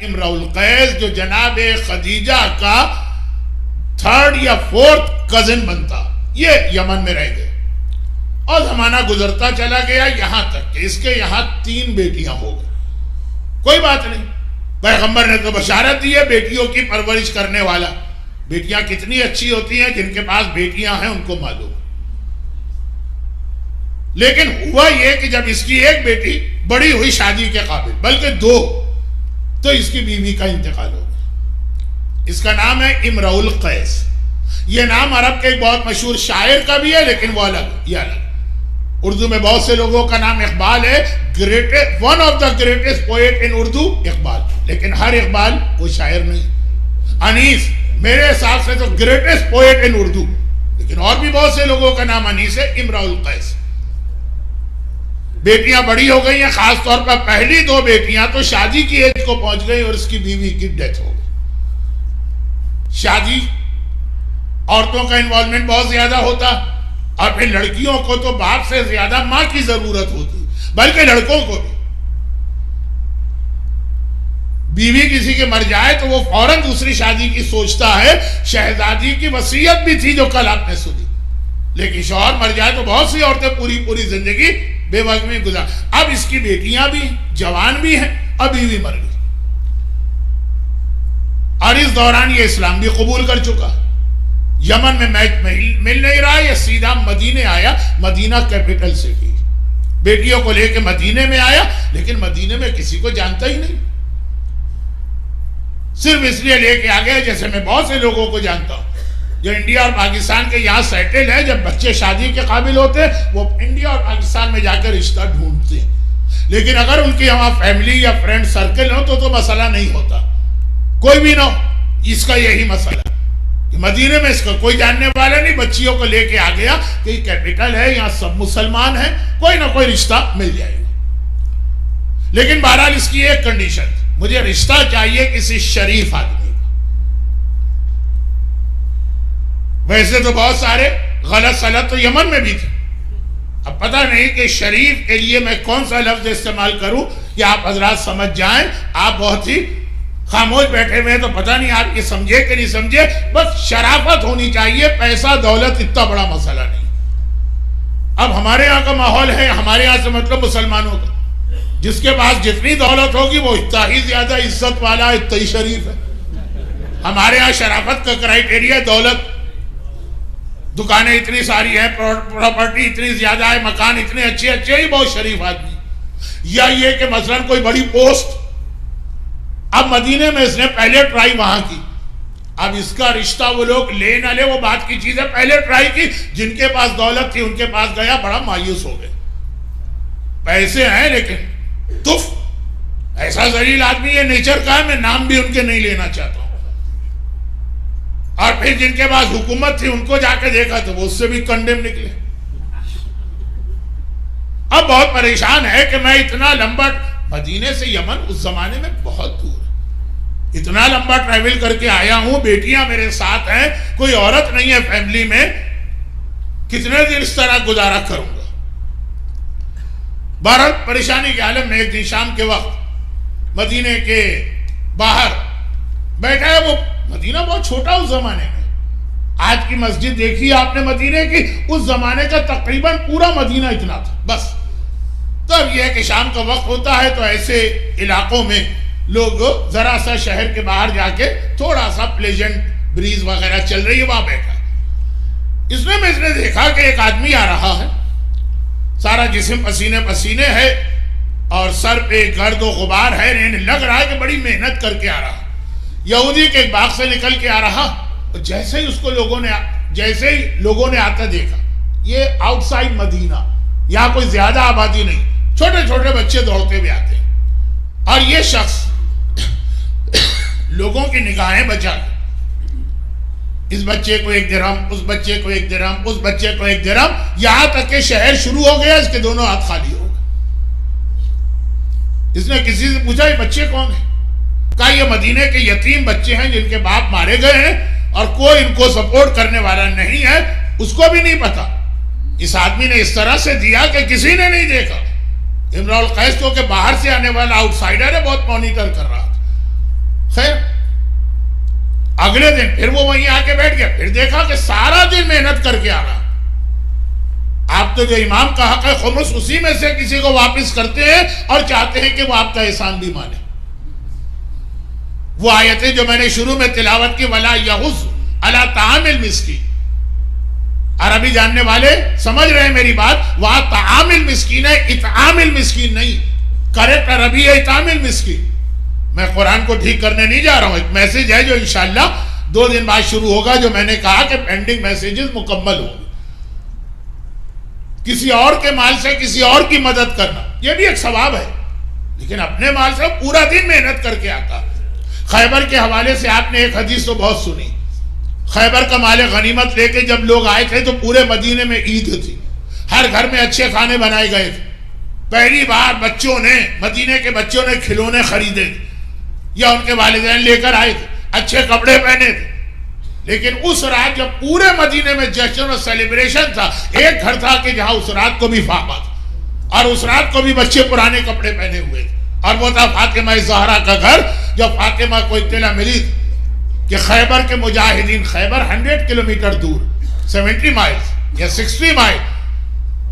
امرؤ القیس جو جناب خدیجہ کا 3rd یا 4th کزن بنتا، یہ یمن میں رہ گئے اور زمانہ گزرتا چلا گیا یہاں تک کہ اس کے یہاں 3 بیٹیاں ہو گئی. کوئی بات نہیں، پیغمبر نے تو بشارت دی ہے بیٹیوں کی پرورش کرنے والا. بیٹیاں کتنی اچھی ہوتی ہیں، جن کے پاس بیٹیاں ہیں ان کو معلوم. لیکن ہوا یہ کہ جب اس کی ایک بیٹی بڑی ہوئی شادی کے قابل، بلکہ 2، تو اس کی بیوی کا انتقال ہو گیا. اس کا نام ہے امرؤ القیس. یہ نام عرب کے ایک بہت مشہور شاعر کا بھی ہے، لیکن وہ الگ، یہ الگ. اردو میں بہت سے لوگوں کا نام اقبال ہے، one of the greatest poet in Urdu Iqbal, لیکن ہر اقبال وہ شاعر نہیں. انیس میرے حساب سے تو گریٹسٹ پوئٹ ان اردو، لیکن اور بھی بہت سے لوگوں کا نام انیس ہے. امرؤ القیس. بیٹیاں بڑی ہو گئی ہیں، خاص طور پر پہلی 2 بیٹیاں تو شادی کی ایج کو پہنچ گئی اور اس کی بیوی کی ڈیتھ ہو گئی. شادی عورتوں کا انوالومنٹ بہت زیادہ ہوتا، اور پھر لڑکیوں کو تو باپ سے زیادہ ماں کی ضرورت ہوتی، بلکہ لڑکوں کو بھی. بیوی کسی کے مر جائے تو وہ فوراً دوسری شادی کی سوچتا ہے. شہزادی کی وصیت بھی تھی جو کل آپ نے سنی، لیکن شوہر مر جائے تو بہت سی عورتیں پوری زندگی بے وقت میں گزار. اب اس کی بیٹیاں بھی جوان بھی ہیں، اب بیوی مر گئی، اور اس دوران یہ اسلام بھی قبول کر چکا. یمن میں میچ مل نہیں رہا، یہ سیدھا مدینے آیا، مدینہ کیپٹل سٹی. بیٹیوں کو لے کے مدینے میں آیا، لیکن مدینے میں کسی کو جانتا ہی نہیں. صرف اس لیے لے کے آ گیا جیسے میں بہت سے لوگوں کو جانتا ہوں جو انڈیا اور پاکستان کے یہاں سیٹل ہے. جب بچے شادی کے قابل ہوتے وہ انڈیا اور پاکستان میں جا کر رشتہ ڈھونڈتے ہیں، لیکن اگر ان کی وہاں فیملی یا فرینڈ سرکل ہو تو مسئلہ نہیں ہوتا. کوئی بھی نہ ہو، اس کا یہی مسئلہ کہ مدینے میں اس کا کوئی جاننے والا نہیں. بچیوں کو لے کے آ گیا کہ یہ کیپٹل ہے، یہاں سب مسلمان ہیں، کوئی نہ کوئی رشتہ مل جائے گا. لیکن بہرحال اس کی ایک کنڈیشن، مجھے رشتہ چاہیے کسی شریف آدمی کا. ویسے تو بہت سارے غلط سلط تو یمن میں بھی تھے. اب پتہ نہیں کہ شریف کے لیے میں کون سا لفظ استعمال کروں کہ آپ حضرات سمجھ جائیں. آپ بہت ہی خاموش بیٹھے ہوئے ہیں تو پتہ نہیں آپ یہ سمجھے کہ نہیں سمجھے. بس شرافت ہونی چاہیے، پیسہ دولت اتنا بڑا مسئلہ نہیں. اب ہمارے یہاں کا ماحول ہے، ہمارے یہاں سے مطلب مسلمانوں کا، جس کے پاس جتنی دولت ہوگی وہ اتنا ہی زیادہ عزت والا، اتنا ہی شریف ہے. ہمارے یہاں شرافت کا کرائیٹیریا دولت. دکانیں اتنی ساری ہیں، پراپرٹی اتنی زیادہ ہے، مکان اتنے اچھے ہی بہت شریف آدمی. یا یہ کہ مثلا کوئی بڑی پوسٹ. اب مدینے میں اس نے پہلے ٹرائی وہاں کی. اب اس کا رشتہ وہ لوگ لے نہ لے وہ بات کی چیز ہے. پہلے ٹرائی کی، جن کے پاس دولت تھی ان کے پاس گیا، بڑا مایوس ہو گئے. پیسے ہیں لیکن تف ایسا ذلیل آدمی، یہ نیچر کا ہے، میں نام بھی ان کے نہیں لینا چاہتا ہوں. اور پھر جن کے پاس حکومت تھی ان کو جا کے دیکھا تو وہ اس سے بھی کنڈیم نکلے. اب بہت پریشان ہے کہ میں اتنا لمبا، مدینے سے یمن اس زمانے میں بہت دور ہے، اتنا لمبا ٹریول کر کے آیا ہوں، بیٹیاں میرے ساتھ ہیں، کوئی عورت نہیں ہے فیملی میں، کتنے دن اس طرح گزارا کروں گا. بہرحال پریشانی کے عالم میں ایک دن شام کے وقت مدینے کے باہر بیٹھا ہے. وہ مدینہ بہت چھوٹا اس زمانے میں، آج کی مسجد دیکھی آپ نے مدینے کی، اس زمانے کا تقریباً پورا مدینہ اتنا تھا بس. تب یہ ہے کہ شام کا وقت ہوتا ہے تو ایسے علاقوں میں لوگ ذرا سا شہر کے باہر جا کے تھوڑا سا پلیجنٹ بریز وغیرہ چل رہی ہے، وہاں بیٹھا. اس نے دیکھا کہ ایک آدمی آ رہا ہے، سارا جسم پسینے ہے اور سر پہ گرد و غبار ہے، لگ رہا ہے کہ بڑی محنت کر کے آ رہا. یہودی کے ایک باغ سے نکل کے آ رہا، اور جیسے ہی اس کو لوگوں نے آتا دیکھا، یہ آؤٹ سائڈ مدینہ، یہاں کوئی زیادہ آبادی نہیں، چھوٹے چھوٹے بچے دوڑتے ہوئے آتے ہیں، اور یہ شخص لوگوں کی نگاہیں بچا کے اس بچے کو 1 درہم، اس بچے کو 1 درہم، اس بچے کو 1 درہم، یہاں تک کہ شہر شروع ہو گیا، اس کے دونوں ہاتھ خالی ہو گئے. اس نے کسی سے پوچھا یہ بچے کون ہیں؟ کہا یہ مدینے کے یتیم بچے ہیں جن کے باپ مارے گئے ہیں اور کوئی ان کو سپورٹ کرنے والا نہیں ہے. اس کو بھی نہیں پتا. اس آدمی نے اس طرح سے دیا کہ کسی نے نہیں دیکھا. امرؤ القیس تو کہ باہر سے آنے والا آؤٹ سائڈر ہے، بہت مانیٹر کر رہا تھا. اگلے دن پھر وہ وہیں آ کے بیٹھ گیا، پھر دیکھا کہ سارا دن محنت کر کے آ رہا. آپ تو جو امام کا حق ہے خمس اسی میں سے کسی کو واپس کرتے ہیں اور چاہتے ہیں کہ وہ آپ کا احسان بھی مانے. وہ آیتیں جو میں نے شروع میں تلاوت کی وَلَا يَحُضُّ عَلَىٰ طَعَامِ الْمِسْكِينِ، عربی جاننے والے سمجھ رہے ہیں میری بات، وہاں طعام المسکین ہے، اطعام المسکین نہیں. کریکٹ عربی ہے اطعام المسکین. میں قرآن کو ٹھیک کرنے نہیں جا رہا ہوں، ایک میسج ہے جو انشاءاللہ 2 دن بعد شروع ہوگا، جو میں نے کہا کہ پینڈنگ میسیجز مکمل ہوں گے. کسی اور کے مال سے کسی اور کی مدد کرنا یہ بھی ایک ثواب ہے، لیکن اپنے مال سے پورا دن محنت کر کے آتا. خیبر کے حوالے سے آپ نے ایک حدیث تو بہت سنی. خیبر کا مال غنیمت لے کے جب لوگ آئے تھے تو پورے مدینے میں عید تھی، ہر گھر میں اچھے کھانے بنائے گئے تھے. پہلی بار بچوں نے، مدینے کے بچوں نے کھلونے خریدے تھے یا ان کے والدین لے کر آئے تھے، اچھے کپڑے پہنے تھے. لیکن اس رات جب پورے مدینے میں جشن اور سیلیبریشن تھا، ایک گھر تھا کہ جہاں اس رات کو بھی فاقہ تھا اور اس رات کو بھی بچے پرانے کپڑے پہنے ہوئے تھے، اور وہ تھا فاطمہ زہرا کا گھر. جب فاطمہ کو اطلاع ملی کہ خیبر کے مجاہدین، خیبر 100 کلومیٹر دور، 70 مائل یا 60 مائل،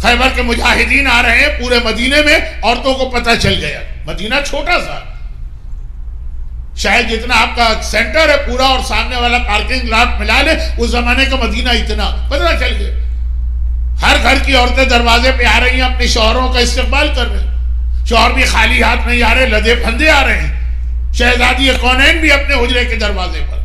خیبر کے مجاہدین آ رہے ہیں پورے مدینے میں، عورتوں کو پتہ چل گیا. مدینہ چھوٹا سا، شاید جتنا آپ کا سینٹر ہے پورا اور سامنے والا پارکنگ لاٹ ملا لے، اس زمانے کا مدینہ اتنا پتہ چل گیا. ہر گھر کی عورتیں دروازے پہ آ رہی ہیں، اپنے شوہروں کا استقبال کر رہے ہیں. شوہر بھی خالی ہاتھ نہیں آ رہے، لدے پھندے آ رہے ہیں. شہزادی کونین بھی اپنے حجرے کے دروازے پر.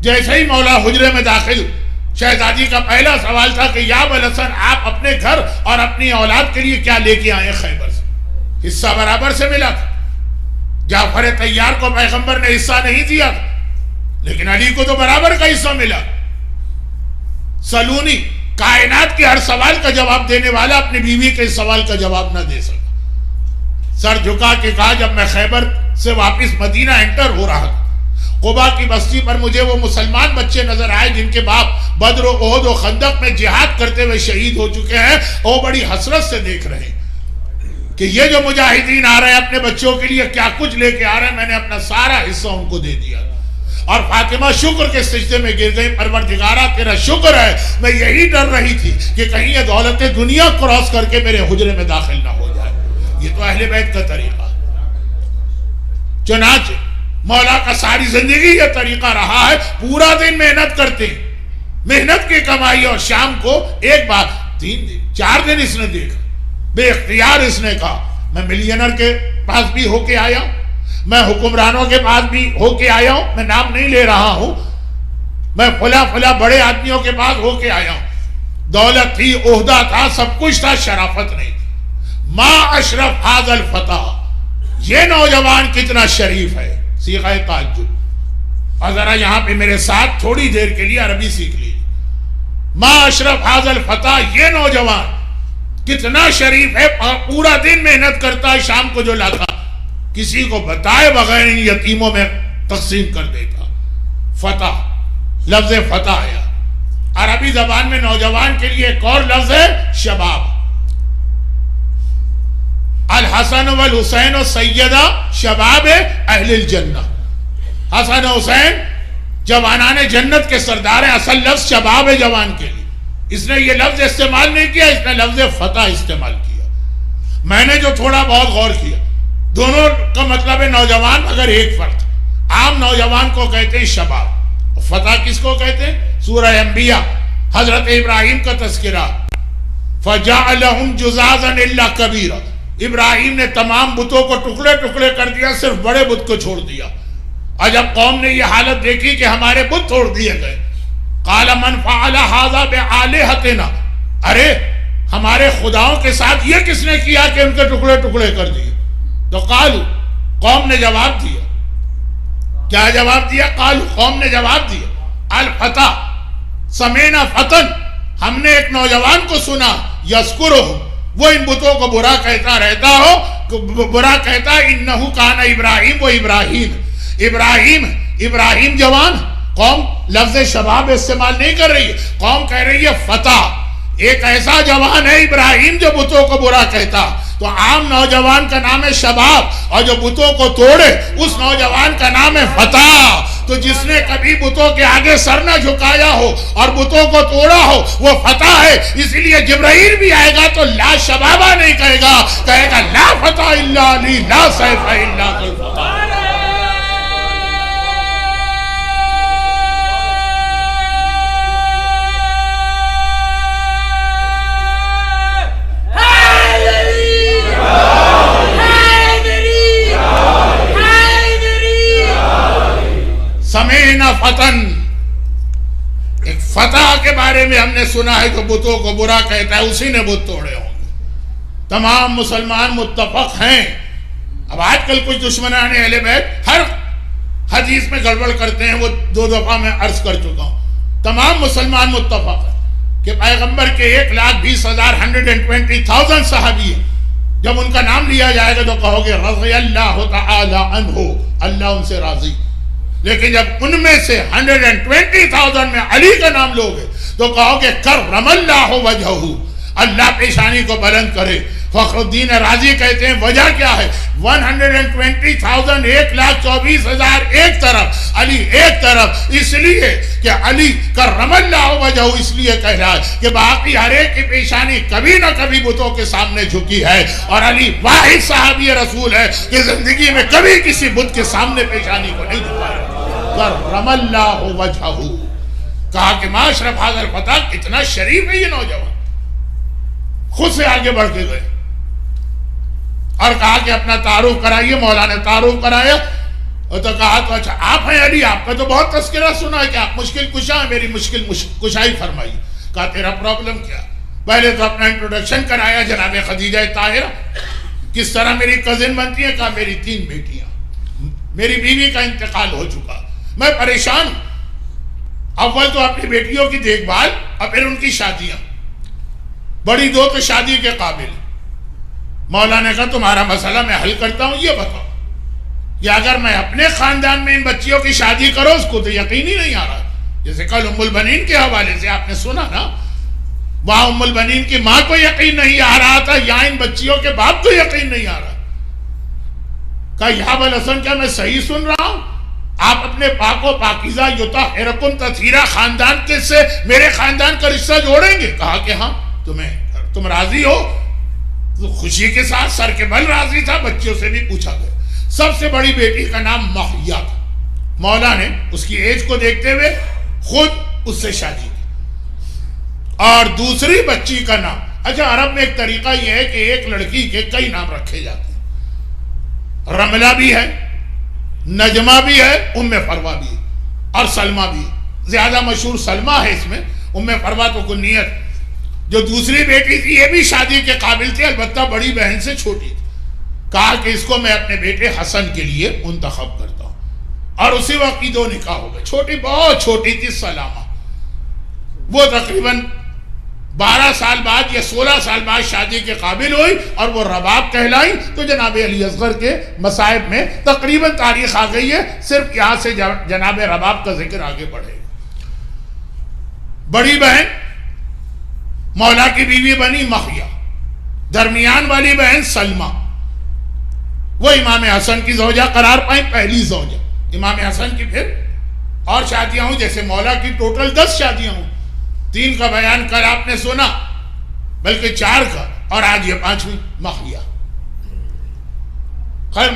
جیسے ہی مولا حجرے میں داخل، شہزادی کا پہلا سوال تھا کہ یا ابوالحسن، آپ اپنے گھر اور اپنی اولاد کے لیے کیا لے کے آئے خیبر سے؟ حصہ برابر سے ملا تھا. جعفر طیار کو پیغمبر نے حصہ نہیں دیا تھا، لیکن علی کو تو برابر کا حصہ ملا. سلونی کائنات کے ہر سوال کا جواب دینے والا اپنی بیوی کے سوال کا جواب نہ دے سکا. سر جھکا کے کہا جب میں خیبر سے واپس مدینہ انٹر ہو رہا تھا، قبا کی بستی پر مجھے وہ مسلمان بچے نظر آئے جن کے باپ بدر و احد و خندق میں جہاد کرتے ہوئے شہید ہو چکے ہیں. وہ بڑی حسرت سے دیکھ رہے ہیں کہ یہ جو مجاہدین آ رہے ہیں اپنے بچوں کے لیے کیا کچھ لے کے آ رہے ہیں. میں نے اپنا سارا حصہ ان کو دے دیا. اور فاطمہ شکر کے سجدے میں گر گئی، پروردگارہ تیرا شکر ہے، میں یہی ڈر رہی تھی کہ کہیں یہ دولت دنیا کراس کر کے میرے حجرے میں داخل نہ ہو جائے. یہ تو اہل بیت کا طریقہ. چنانچہ مولا کا ساری زندگی یہ طریقہ رہا ہے، پورا دن محنت کرتے ہیں، محنت کی کمائی، اور شام کو ایک بار 3 دن 4 دن اس نے دیکھا، بے اختیار اس نے کہا میں ملینر کے پاس بھی ہو کے آیا ہوں، میں حکمرانوں کے پاس بھی ہو کے آیا ہوں، میں نام نہیں لے رہا ہوں، میں فلا بڑے آدمیوں کے پاس ہو کے آیا ہوں. دولت تھی، عہدہ تھا، سب کچھ تھا، شرافت نہیں تھی. ما اشرف ھذا الفتح، یہ نوجوان کتنا شریف ہے. صیغہ تعجب. اور ذرا یہاں پہ میرے ساتھ تھوڑی دیر کے لیے عربی سیکھ لیجیے. ما اشرف ھذا الفتح، یہ نوجوان کتنا شریف ہے، پورا دن محنت کرتا ہے، شام کو جو لاتا کسی کو بتائے بغیر ان یتیموں میں تقسیم کر دیتا. فتح، لفظ فتح آیا. عربی زبان میں نوجوان کے لیے ایک اور لفظ ہے شباب. الحسن والحسین سیدہ شباب اہل الجنہ. حسن و حسین جوانان جنت کے سردار ہیں. اصل لفظ شباب ہے جوان کے لیے. اس نے یہ لفظ استعمال نہیں کیا، اس نے لفظ فتح استعمال کیا. میں نے جو تھوڑا بہت غور کیا، دونوں کا مطلب ہے نوجوان، مگر ایک فرق. عام نوجوان کو کہتے ہیں شباب، فتح کس کو کہتے ہیں؟ سورہ انبیاء حضرت ابراہیم کا تذکرہ. فَجَعَلَهُمْ جُزَازًا إِلَّا كَبِيرًا. ابراہیم نے تمام بتوں کو ٹکڑے ٹکڑے کر دیا، صرف بڑے بت کو چھوڑ دیا. اور جب قوم نے یہ حالت دیکھی کہ ہمارے بت توڑ دیے گئے، قَالَ مَنْ فَعَلَ هَذَا بِآلِهَتِنَا، ارے ہمارے خداؤں کے ساتھ یہ کس نے کیا کہ ان کے ٹکڑے ٹکڑے کر دیے؟ تو قالوا، قوم نے جواب دیا. کیا جواب دیا؟ قالوا، قوم نے جواب دیا الفتح سمینا فتن، ہم نے ایک نوجوان کو سنا یذکرہم، وہ ان بتوں کو برا کہتا رہتا ہو، برا کہتا انہو کان ابراہیم، وہ ابراہیم جوان. قوم لفظ شباب استعمال نہیں کر رہی ہے، قوم کہہ رہی ہے فتح، ایک ایسا جوان ہے ابراہیم جو بتوں کو برا کہتا. تو عام نوجوان کا نام ہے شباب، اور جو بتوں کو توڑے اس نوجوان کا نام ہے فتح. تو تو جس نے کبھی بتوں کے آگے سر نہ جھکایا ہو اور بتوں کو توڑا ہو وہ فتح ہے. اس لیے جبرائیل بھی آئے گا تو لا شبابہ نہیں کہے گا, کہے گا لا فتح الا علی لا سیف الا ذوالفقار. سمینا فتن, ایک فتح کے بارے میں ہم نے سنا ہے جو بتوں کو برا کہتا ہے اسی نے بت توڑے ہوں گے. تمام مسلمان متفق ہیں. اب آج کل کچھ دشمنان اہل بیت ہر حدیث میں گڑبڑ کرتے ہیں, وہ 2 دفعہ میں عرض کر چکا ہوں. تمام مسلمان متفق ہیں کہ پیغمبر کے 1,20,000 120,000 صحابی ہیں. جب ان کا نام لیا جائے گا تو کہو گے رضی اللہ تعالی عنہ, اللہ ان سے راضی. لیکن جب ان میں سے 120,000 میں علی کا نام لوگے تو کہو گے کرم اللہ وجہہ, اللہ پیشانی کو بلند کرے. فخر الدین رازی کہتے ہیں وجہ کیا ہے؟ 120,000 1,24,000 ایک طرف, علی ایک طرف, اس لیے کہ علی کرم اللہ وجہہ اس لیے کہہ رہا ہے کہ باقی ہر ایک کی پیشانی کبھی نہ کبھی بتوں کے سامنے جھکی ہے, اور علی واحد صحابی رسول ہے کہ زندگی میں کبھی کسی بت کے سامنے پیشانی کو نہیں جھکایا. کرم اللہ وجہہ. کہا کہ معاشرف حاضر فتح کتنا شریف ہے یہ نوجوان. خود سے آگے بڑھ کے گئے اور کہا کہ اپنا تعارف کرائیے. مولانا تعارف کرایا اور تو کہا تو اچھا آپ ہیں علی, آپ کا تو بہت تذکرہ سنا ہے کہ آپ مشکل کشا ہیں, میری مشکل کشائی فرمائی. کہا تیرا پرابلم کیا؟ پہلے تو اپنا انٹروڈکشن کرایا, جناب خدیجہ طاہرہ کس طرح میری کزن بنتی ہیں. کہا میری 3 بیٹیاں, میری بیوی کا انتقال ہو چکا, میں پریشان ہوں. اول تو اپنی بیٹیوں کی دیکھ بھال اور پھر ان کی شادیاں. بڑی 2 تو شادی کے قابل. مولانا نے کہا تمہارا مسئلہ میں حل کرتا ہوں, یہ بتاؤ کہ اگر میں اپنے خاندان میں ان بچیوں کی شادی کروں, اس کو تو یقین ہی نہیں آ رہا. جیسے کل ام البنین کے حوالے سے آپ نے سنا نا, وہاں ام البنین کی ماں کو یقین نہیں آ رہا تھا, یہاں ان بچیوں کے باپ کو یقین نہیں آ رہا. کہا یا ابوالحسن کیا میں صحیح سن رہا ہوں؟ آپ اپنے پاک و پاکیزہ یطہرکم تطہیرا خاندان کے سے میرے خاندان کا رشتہ جوڑیں گے؟ کہا کہ ہاں. تم راضی ہو؟ تو خوشی کے ساتھ سر کے بل راضی تھا. بچیوں سے بھی پوچھا گیا. سب سے بڑی بیٹی کا نام مخیا تھا. مولا نے اس کی ایج کو دیکھتے ہوئے خود اس سے شادی کی. اور دوسری بچی کا نام, اچھا عرب میں ایک طریقہ یہ ہے کہ ایک لڑکی کے کئی نام رکھے جاتے ہیں. رملہ بھی ہے, نجمہ بھی ہے, ام فروا بھی ہے, اور سلمہ بھی ہے. زیادہ مشہور سلمہ ہے اس میں, ام فروا تو کنیت. جو دوسری بیٹی تھی یہ بھی شادی کے قابل تھی, البتہ بڑی بہن سے چھوٹی تھی. کہا کہ اس کو میں اپنے بیٹے حسن کے لیے منتخب کرتا ہوں. اور اسی وقت کی 2 نکاح ہو گئے. چھوٹی بہت چھوٹی تھی سلامہ, وہ تقریباً 12 سال بعد یا 16 سال بعد شادی کے قابل ہوئی اور وہ رباب کہلائی. تو جناب علی اصغر کے مصائب میں تقریباً تاریخ آ گئی ہے, صرف یہاں سے جناب رباب کا ذکر آگے بڑھے. بڑی بہن مولا کی بیوی بنی مخیا, درمیان والی بہن سلمہ, وہ امام حسن کی زوجہ قرار پائیں, پہلی زوجہ. امام حسن کی پھر اور شادیاں ہوں, جیسے مولا کی ٹوٹل 10 شادیاں ہوں. 3 کا بیان کل آپ نے سنا, بلکہ 4 کا, اور آج یہ 5ویں مخیا. خیر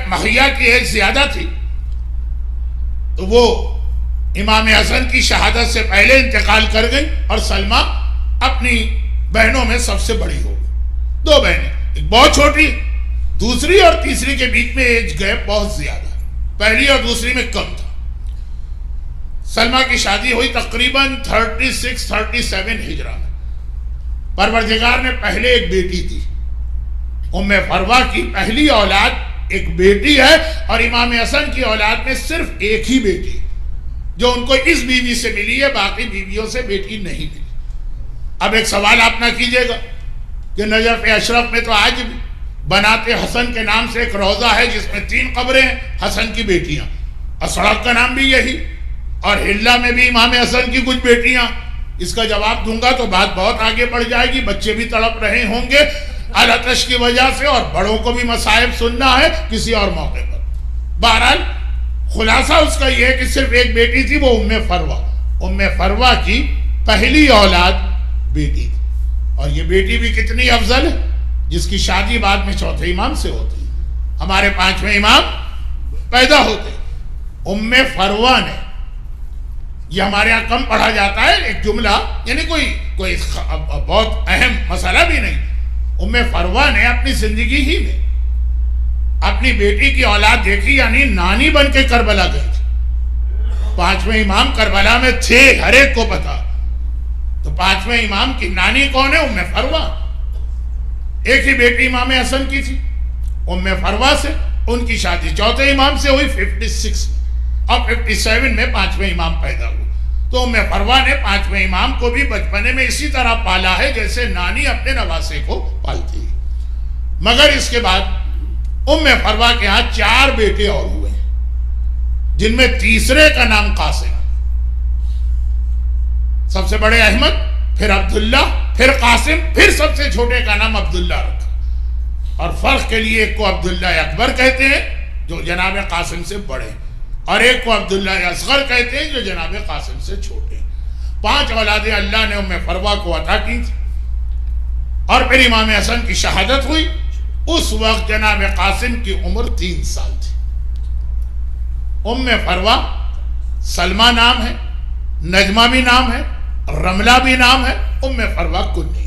مخیا کی ایج زیادہ تھی تو وہ امام حسن کی شہادت سے پہلے انتقال کر گئی, اور سلمہ اپنی بہنوں میں سب سے بڑی ہو گئی. 2 بہنیں, ایک بہت چھوٹی, دوسری اور تیسری کے بیچ میں ایج گیپ بہت زیادہ, پہلی اور دوسری میں کم تھا. سلمہ کی شادی ہوئی تقریباً 36-37 ہجرہ میں. پروردگار نے پہلے ایک بیٹی تھی, ام فروا کی پہلی اولاد ایک بیٹی ہے, اور امام حسن کی اولاد میں صرف ایک ہی بیٹی جو ان کو اس بیوی سے ملی ہے, باقی بیویوں سے بیٹی نہیں ملی. اب ایک سوال آپ نہ کیجئے گا کہ نجف اشرف میں تو آج بھی بنات حسن کے نام سے ایک روضہ ہے جس میں 3 قبریں ہیں حسن کی بیٹیاں, اور سڑک کا نام بھی یہی, اور ہلہ میں بھی امام حسن کی کچھ بیٹیاں. اس کا جواب دوں گا تو بات بہت آگے بڑھ جائے گی, بچے بھی تڑپ رہے ہوں گے العطش کی وجہ سے, اور بڑوں کو بھی مصائب سننا ہے کسی اور موقع پر. بہرحال خلاصہ اس کا یہ ہے کہ صرف ایک بیٹی تھی، وہ ام فروہ کی پہلی اولاد بیٹی تھی. اور یہ بیٹی بھی کتنی افضل ہے، جس کی شادی بعد میں چوتھے امام سے ہوتی ہے. ہمارے پانچویں امام پیدا ہوتے. ام فروہ نے، یہ ہمارے یہاں کم پڑھا جاتا ہے ایک جملہ، یعنی کوئی بہت اہم مسئلہ بھی نہیں. ام فروہ نے اپنی زندگی ہی میں اپنی بیٹی کی اولاد دیکھی، یعنی نانی بن کے کربلا گئی تھی. پانچویں امام کربلا میں تھے، ہر ایک کو پتا. تو پانچویں امام کی نانی کون ہے؟ ام فروہ. ایک ہی بیٹی امام حسن کی تھی، ام فروہ سے. ان کی شادی چوتھے امام سے ہوئی 56 میں، اور 57 میں پانچویں امام پیدا ہوئے. تو ام فروہ نے پانچویں امام کو بھی بچپنے میں اسی طرح پالا ہے جیسے نانی اپنے نواسے کو پالتی ہے. مگر اس کے بعد ام فروہ کے ہاں 4 بیٹے اور ہوئے ہیں، جن میں تیسرے کا نام قاسم. سب سے بڑے احمد، پھر عبداللہ، پھر قاسم، پھر سب سے چھوٹے کا نام عبداللہ رکھا. اور فرق کے لیے ایک کو عبداللہ اکبر کہتے ہیں جو جناب قاسم سے بڑے، اور ایک کو عبداللہ اصغر کہتے ہیں جو جناب قاسم سے چھوٹے. 5 اولادیں اللہ نے ام فروہ کو عطا کی تھی. اور پھر امام حسن کی شہادت ہوئی. اس وقت جناب قاسم کی عمر 3 سال تھی. ام فروہ سلمہ نام ہے، نجمہ بھی نام ہے، رملہ بھی نام ہے، ام فروہ کنی